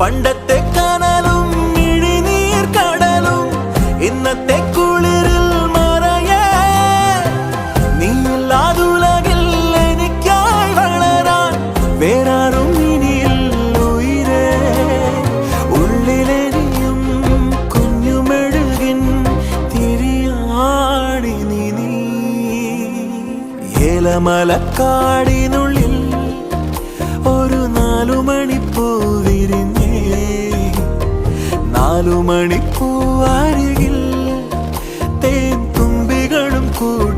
പണ്ടത്തെ കനലും ഇഴിനീർ കടലും ഇന്നത്തെ കുളിരിൽ മറയേ നീയില്ലാതുലകിൽ എനിക്കായി വളരാൻ വേറാരും ഇനിയില്ല ഉയിരേ ഉള്ളിലെരിയും കുഞ്ഞുമെഴുകിൻ തിരിയാടി നീ ഏലമലക്കാടിനുള്ളിൽ ഒരു 4 മണിപ്പൂ വിരിഞ്ഞേ 4 മണിപ്പൂ അരികിൽ തേൻ തുമ്പികളും കൂടി